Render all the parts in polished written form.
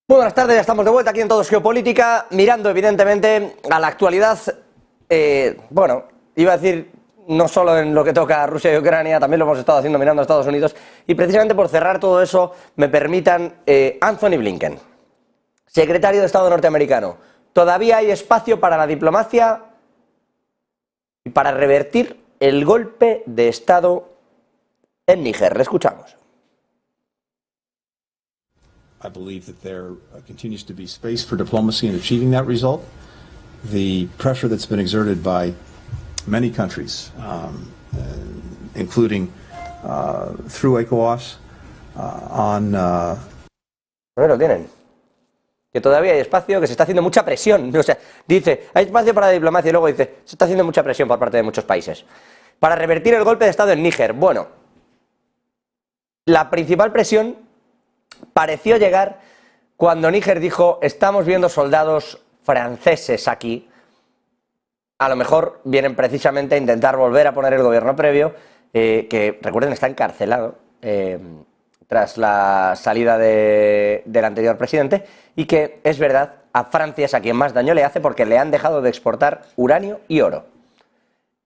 Muy buenas tardes, ya estamos de vuelta aquí en Todos Geopolítica, mirando evidentemente a la actualidad, iba a decir no solo en lo que toca a Rusia y Ucrania, también lo hemos estado haciendo mirando a Estados Unidos, y precisamente por cerrar todo eso, me permitan, Anthony Blinken, secretario de Estado norteamericano, ¿todavía hay espacio para la diplomacia y para revertir el golpe de Estado en Níger? Le escuchamos. I believe that there continues to be space for diplomacy in achieving that result. The pressure that's been exerted by many countries, including through ECOWAS, Bueno, lo tienen. Que todavía hay espacio, que se está haciendo mucha presión. O sea, dice, hay espacio para la diplomacia y luego dice, se está haciendo mucha presión por parte de muchos países. Para revertir el golpe de Estado en Níger. Bueno, la principal presión pareció llegar cuando Níger dijo, estamos viendo soldados franceses aquí, a lo mejor vienen precisamente a intentar volver a poner el gobierno previo, que recuerden está encarcelado tras la salida del anterior presidente, y que es verdad, a Francia es a quien más daño le hace porque le han dejado de exportar uranio y oro.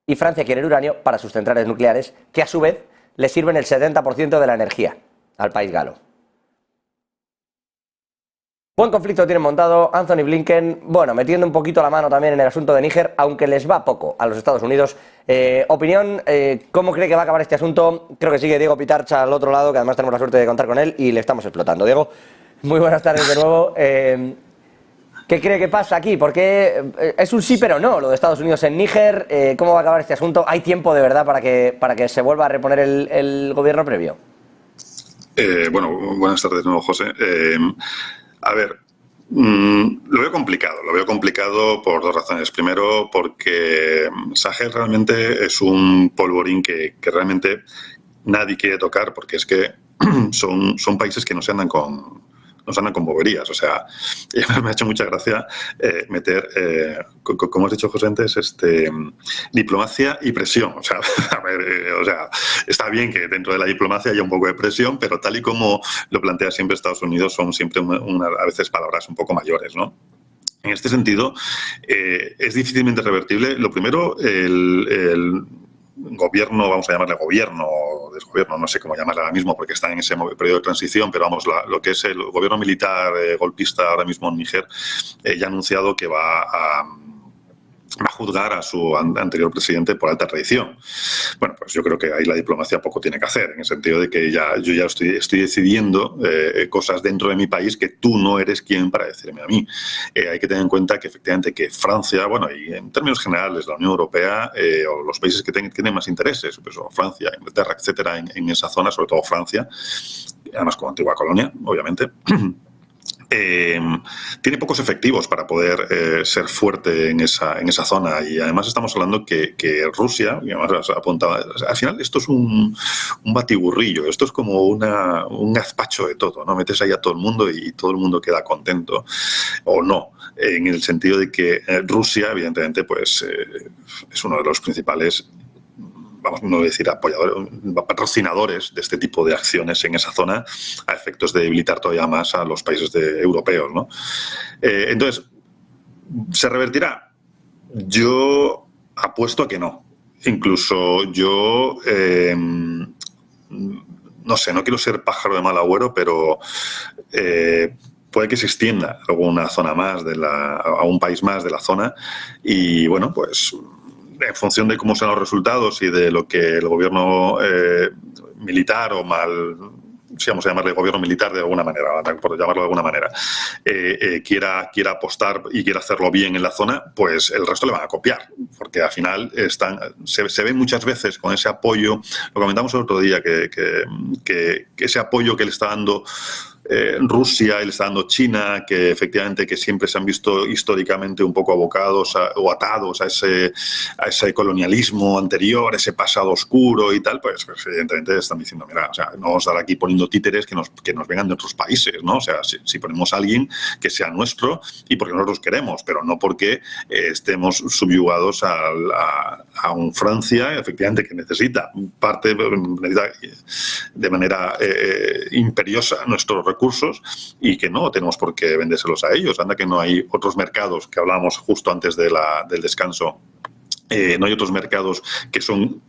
Y Francia quiere el uranio para sus centrales nucleares, que a su vez le sirven el 70% de la energía al país galo. Buen conflicto tienen montado Anthony Blinken, bueno, metiendo un poquito la mano también en el asunto de Níger, aunque les va poco a los Estados Unidos. Opinión, ¿cómo cree que va a acabar este asunto? Creo que sigue Diego Pitarcha al otro lado, que además tenemos la suerte de contar con él y le estamos explotando. Diego, muy buenas tardes de nuevo. ¿Qué cree que pasa aquí? Porque es un sí pero no lo de Estados Unidos en Níger. ¿Cómo va a acabar este asunto? ¿Hay tiempo de verdad para que se vuelva a reponer el gobierno previo? Bueno, buenas tardes de nuevo, José. A ver, lo veo complicado por dos razones. Primero, porque Sahel realmente es un polvorín que realmente nadie quiere tocar, porque es que son países que no se andan con boberías. O sea, me ha hecho mucha gracia meter, como has dicho, José, antes, diplomacia y presión. O sea, a ver, está bien que dentro de la diplomacia haya un poco de presión, pero tal y como lo plantea siempre Estados Unidos, son siempre a veces palabras un poco mayores, ¿no? En este sentido, es difícilmente revertible. Lo primero, el gobierno, vamos a llamarle gobierno o desgobierno, no sé cómo llamarle ahora mismo porque está en ese periodo de transición, pero vamos, lo que es el gobierno militar golpista ahora mismo en Níger ya ha anunciado que va a juzgar a su anterior presidente por alta traición. Bueno, pues yo creo que ahí la diplomacia poco tiene que hacer, en el sentido de que yo ya estoy decidiendo cosas dentro de mi país que tú no eres quien para decirme a mí. Hay que tener en cuenta que efectivamente que Francia, bueno, y en términos generales la Unión Europea o los países que tienen más intereses, pues, Francia, Inglaterra, etcétera, en esa zona, sobre todo Francia, además como antigua colonia, obviamente, tiene pocos efectivos para poder ser fuerte en esa zona, y además estamos hablando que Rusia, y además apuntaba, al final esto es un batiburrillo, esto es como un gazpacho de todo, ¿no? Metes ahí a todo el mundo y todo el mundo queda contento, o no, en el sentido de que Rusia, evidentemente, pues es uno de los principales, vamos a no decir apoyadores, patrocinadores de este tipo de acciones en esa zona, a efectos de debilitar todavía más a los países europeos, ¿no? Entonces, ¿se revertirá? Yo apuesto a que no. Incluso yo, no sé, no quiero ser pájaro de mal agüero, pero puede que se extienda a alguna zona más, a un país más de la zona, y bueno, pues en función de cómo sean los resultados y de lo que el gobierno militar o si vamos a llamarle gobierno militar de alguna manera, por llamarlo de alguna manera, quiera apostar y quiera hacerlo bien en la zona, pues el resto le van a copiar, porque al final se ven muchas veces con ese apoyo, lo comentamos el otro día, que ese apoyo que le está dando Rusia y le está dando China, que efectivamente que siempre se han visto históricamente un poco abocados o atados a ese colonialismo anterior, ese pasado oscuro y tal, pues evidentemente están diciendo, mira, o sea, no vamos a estar aquí poniendo títeres que nos vengan de otros países, ¿no? O sea, si ponemos a alguien que sea nuestro y porque nosotros queremos, pero no porque estemos subyugados a un Francia, efectivamente, que necesita de manera imperiosa nuestros recursos recursos y que no tenemos por qué vendérselos a ellos. Anda que no hay otros mercados, que hablábamos justo antes del descanso, no hay otros mercados que son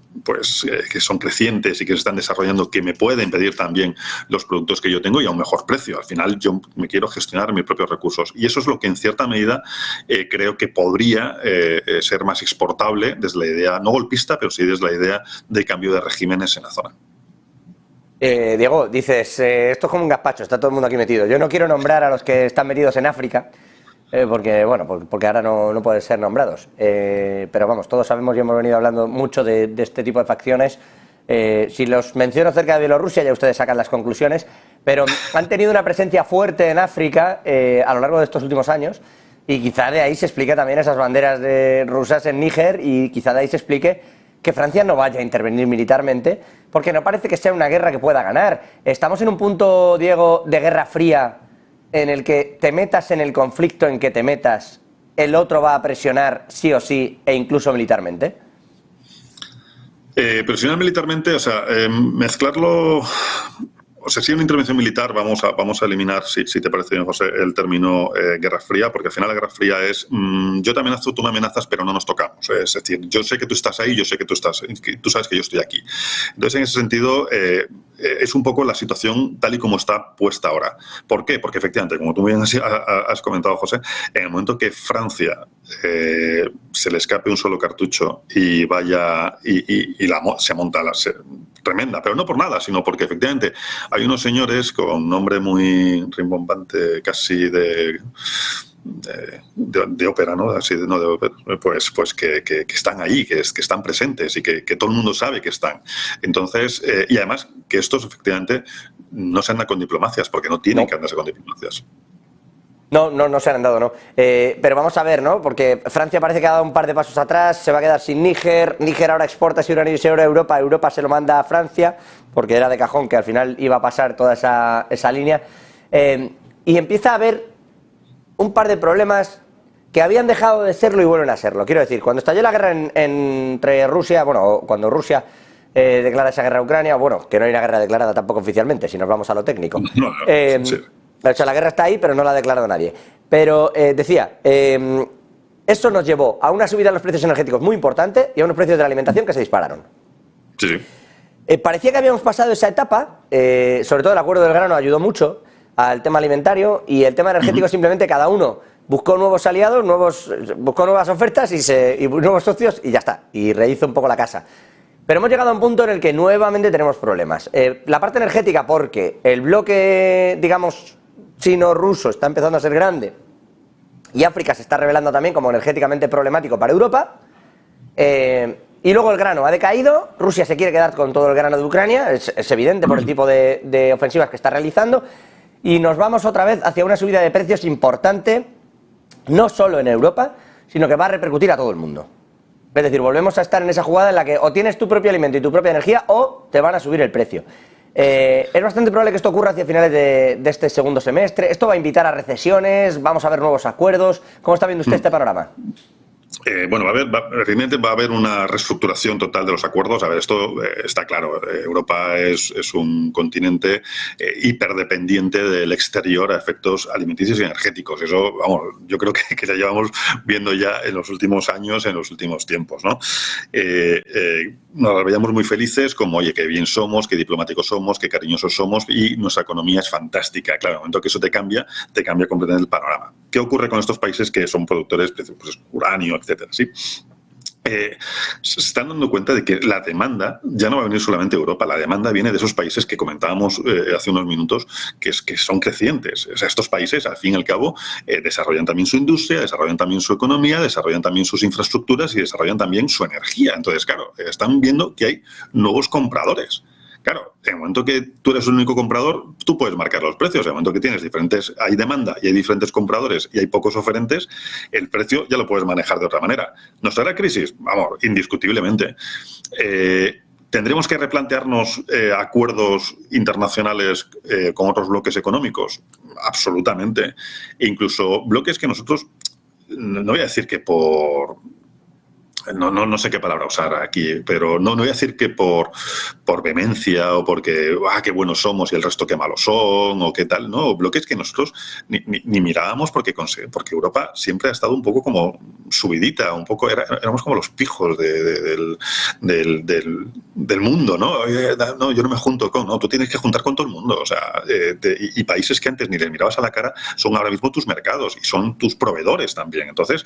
que son crecientes y que se están desarrollando, que me pueden pedir también los productos que yo tengo y a un mejor precio. Al final yo me quiero gestionar mis propios recursos y eso es lo que en cierta medida creo que podría ser más exportable desde la idea, no golpista, pero sí desde la idea de cambio de regímenes en la zona. Diego, dices, esto es como un gazpacho, está todo el mundo aquí metido. Yo no quiero nombrar a los que están metidos en África, porque ahora no pueden ser nombrados. Pero vamos, todos sabemos y hemos venido hablando mucho de este tipo de facciones. Si los menciono cerca de Bielorrusia, ya ustedes sacan las conclusiones, pero han tenido una presencia fuerte en África a lo largo de estos últimos años, y quizá de ahí se explique también esas banderas rusas en Níger, y quizá de ahí se explique que Francia no vaya a intervenir militarmente, porque no parece que sea una guerra que pueda ganar. Estamos en un punto, Diego, de guerra fría, en el que te metas en el conflicto en que te metas, el otro va a presionar sí o sí, e incluso militarmente. Presionar militarmente, o sea, mezclarlo. O sea, si hay una intervención militar, vamos a eliminar, si te parece bien, José, el término Guerra Fría, porque al final la Guerra Fría es yo te amenazo, tú me amenazas, pero no nos tocamos. Es decir, yo sé que tú estás ahí, yo sé que tú sabes que yo estoy aquí. Entonces, en ese sentido, es un poco la situación tal y como está puesta ahora. ¿Por qué? Porque efectivamente, como tú muy bien has comentado, José, en el momento que Francia se le escape un solo cartucho y vaya se monta tremenda, pero no por nada, sino porque efectivamente hay unos señores con nombre muy rimbombante, casi de ópera, ¿no? Así de ópera, pues que están ahí, que están presentes y que todo el mundo sabe que están. Entonces, y además que estos efectivamente no se andan con diplomacias, porque no tienen que andarse con diplomacias. No se han dado, no. Pero vamos a ver, ¿no? Porque Francia parece que ha dado un par de pasos atrás, se va a quedar sin Níger. Níger ahora exporta ese uranio y ese oro a Europa. Europa se lo manda a Francia, porque era de cajón que al final iba a pasar toda esa línea. Y empieza a haber un par de problemas que habían dejado de serlo y vuelven a serlo. Quiero decir, cuando estalló la guerra entre Rusia, bueno, cuando Rusia declara esa guerra a Ucrania, bueno, que no hay una guerra declarada tampoco oficialmente, si nos vamos a lo técnico. Sí. O sea, la guerra está ahí, pero no la ha declarado nadie. Pero decía, eso nos llevó a una subida en los precios energéticos muy importante y a unos precios de la alimentación que se dispararon. Sí. Parecía que habíamos pasado esa etapa, sobre todo el acuerdo del grano ayudó mucho al tema alimentario, y el tema energético simplemente cada uno buscó nuevos aliados, buscó nuevas ofertas y nuevos socios y ya está, y rehizo un poco la casa. Pero hemos llegado a un punto en el que nuevamente tenemos problemas. La parte energética, porque el bloque, digamos, chino-ruso está empezando a ser grande y África se está revelando también como energéticamente problemático para Europa, y luego el grano ha decaído, Rusia se quiere quedar con todo el grano de Ucrania, es evidente por el tipo de ofensivas que está realizando, y nos vamos otra vez hacia una subida de precios importante, no solo en Europa, sino que va a repercutir a todo el mundo. Es decir, volvemos a estar en esa jugada en la que o tienes tu propio alimento y tu propia energía o te van a subir el precio. Es bastante probable que esto ocurra hacia finales de este segundo semestre. Esto va a invitar a recesiones, vamos a ver nuevos acuerdos. ¿Cómo está viendo usted este panorama? Bueno, realmente va a haber una reestructuración total de los acuerdos. A ver, esto está claro. Europa es un continente hiperdependiente del exterior a efectos alimenticios y energéticos. Eso, vamos, yo creo que la llevamos viendo ya en los últimos años, en los últimos tiempos, ¿no? Nos veíamos muy felices, como, oye, qué bien somos, qué diplomáticos somos, qué cariñosos somos, y nuestra economía es fantástica. Claro, en el momento que eso te cambia completamente el panorama. ¿Qué ocurre con estos países que son productores, pues, uranio, etcétera? ¿Sí? Se están dando cuenta de que la demanda ya no va a venir solamente de Europa, la demanda viene de esos países que comentábamos hace unos minutos, que son crecientes. O sea, estos países, al fin y al cabo, desarrollan también su industria, desarrollan también su economía, desarrollan también sus infraestructuras y desarrollan también su energía. Entonces, claro, están viendo que hay nuevos compradores. Claro, en el momento que tú eres el único comprador, tú puedes marcar los precios. En el momento que hay demanda y hay diferentes compradores y hay pocos oferentes, el precio ya lo puedes manejar de otra manera. ¿Nos hará crisis? Vamos, indiscutiblemente. ¿Tendremos que replantearnos acuerdos internacionales con otros bloques económicos? Absolutamente. E incluso bloques que nosotros, no voy a decir que por no sé qué palabra usar aquí, pero no voy a decir que por vehemencia o porque qué buenos somos y el resto qué malos son o qué tal, no, lo que es que nosotros ni mirábamos porque Europa siempre ha estado un poco como subidita, un poco éramos como los pijos del mundo, ¿no? No, yo no me junto con, no, tú tienes que juntar con todo el mundo, o sea, y países que antes ni les mirabas a la cara son ahora mismo tus mercados y son tus proveedores también. Entonces,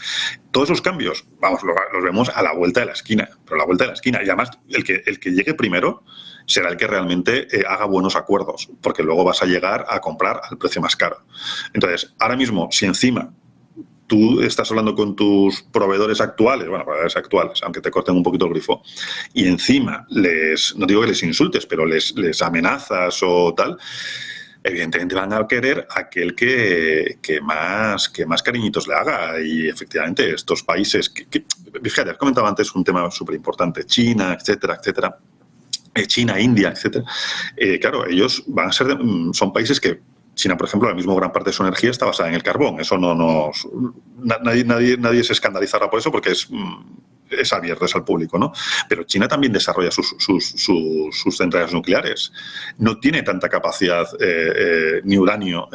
todos esos cambios, vamos, los vemos a la vuelta de la esquina, pero a la vuelta de la esquina. Y además, el que llegue primero será el que realmente haga buenos acuerdos, porque luego vas a llegar a comprar al precio más caro. Entonces, ahora mismo, si encima tú estás hablando con tus proveedores actuales, aunque te corten un poquito el grifo, y encima no digo que les insultes, pero les amenazas o tal, evidentemente van a querer aquel que más cariñitos le haga. Y efectivamente estos países fíjate, has comentado antes un tema súper importante, China, etcétera, China, India, etcétera. Claro, ellos van a ser son países que China, por ejemplo, ahora mismo gran parte de su energía está basada en el carbón. Eso nadie se escandalizará por eso, porque es abierto, es al público, ¿no? Pero China también desarrolla sus centrales nucleares. No tiene tanta capacidad ni uranio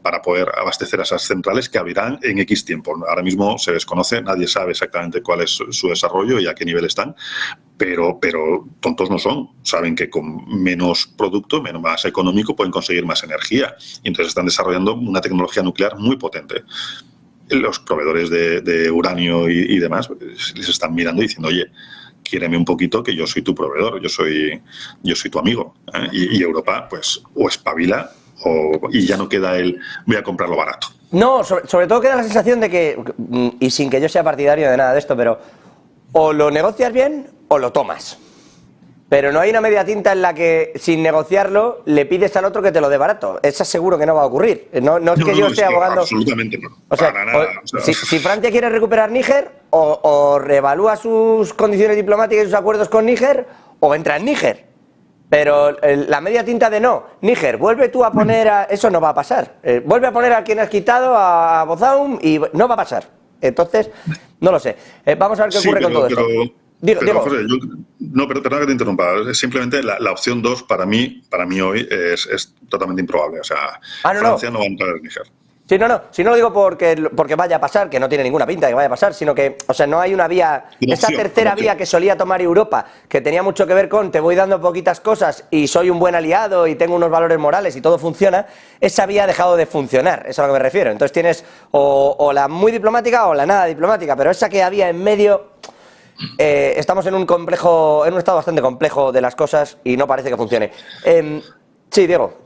para poder abastecer a esas centrales que abrirán en X tiempo. Ahora mismo se desconoce, nadie sabe exactamente cuál es su desarrollo y a qué nivel están, pero tontos no son. Saben que con menos producto, más económico, pueden conseguir más energía. Y entonces están desarrollando una tecnología nuclear muy potente. Los proveedores de uranio y demás les están mirando y diciendo, oye, quiéreme un poquito que yo soy tu proveedor, yo soy tu amigo. Y Europa, pues, o espabila y ya no queda voy a comprarlo barato. No, sobre todo queda la sensación de que, y sin que yo sea partidario de nada de esto, pero o lo negocias bien o lo tomas. Pero no hay una media tinta en la que, sin negociarlo, le pides al otro que te lo dé barato. Eso seguro que no va a ocurrir. No es que yo esté abogando... Absolutamente no. O sea, para nada. Si Francia quiere recuperar Níger, o reevalúa sus condiciones diplomáticas y sus acuerdos con Níger, o entra en Níger. Pero la media tinta de no, Níger, vuelve tú a poner a... Eso no va a pasar. Vuelve a poner a quien has quitado, a Bozaum, y no va a pasar. Entonces, no lo sé. Vamos a ver qué ocurre con todo esto. Pero, José, perdona que te interrumpa. Simplemente la opción 2 para mí hoy es totalmente improbable. O sea, Francia no va a entrar en Níger. Sí, si no lo digo porque vaya a pasar, que no tiene ninguna pinta que vaya a pasar, sino que, o sea, no hay una vía, esa tercera vía que solía tomar Europa, que tenía mucho que ver con te voy dando poquitas cosas y soy un buen aliado y tengo unos valores morales y todo funciona, esa vía ha dejado de funcionar, es a lo que me refiero. Entonces tienes o la muy diplomática o la nada diplomática, pero esa que había en medio... estamos en un estado bastante complejo de las cosas y no parece que funcione. Sí, Diego.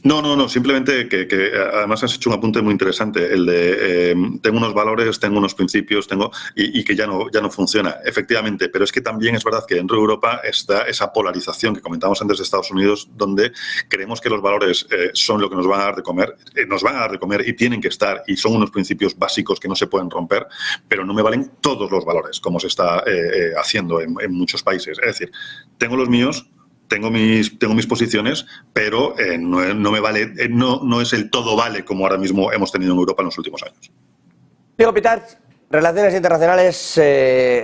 No, simplemente que además has hecho un apunte muy interesante, el de tengo unos valores, tengo unos principios, y que ya no funciona, efectivamente, pero es que también es verdad que dentro de Europa está esa polarización que comentábamos antes de Estados Unidos, donde creemos que los valores son lo que nos van a dar de comer, y tienen que estar, y son unos principios básicos que no se pueden romper, pero no me valen todos los valores, como se está haciendo en muchos países. Es decir, tengo los míos, tengo mis posiciones, pero no me vale, no es el todo vale como ahora mismo hemos tenido en Europa en los últimos años. Diego Pitarch, Relaciones Internacionales,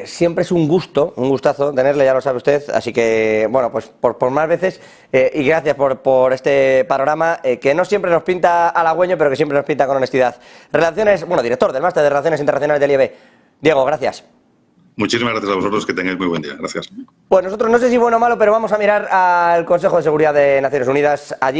siempre es un gustazo tenerle, ya lo sabe usted, así que, bueno, pues por más veces, y gracias por este panorama, que no siempre nos pinta halagüeño, pero que siempre nos pinta con honestidad. Director del Máster de Relaciones Internacionales del IEB. Diego, gracias. Muchísimas gracias a vosotros, que tengáis muy buen día. Gracias. Pues nosotros no sé si bueno o malo, pero vamos a mirar al Consejo de Seguridad de Naciones Unidas. Allí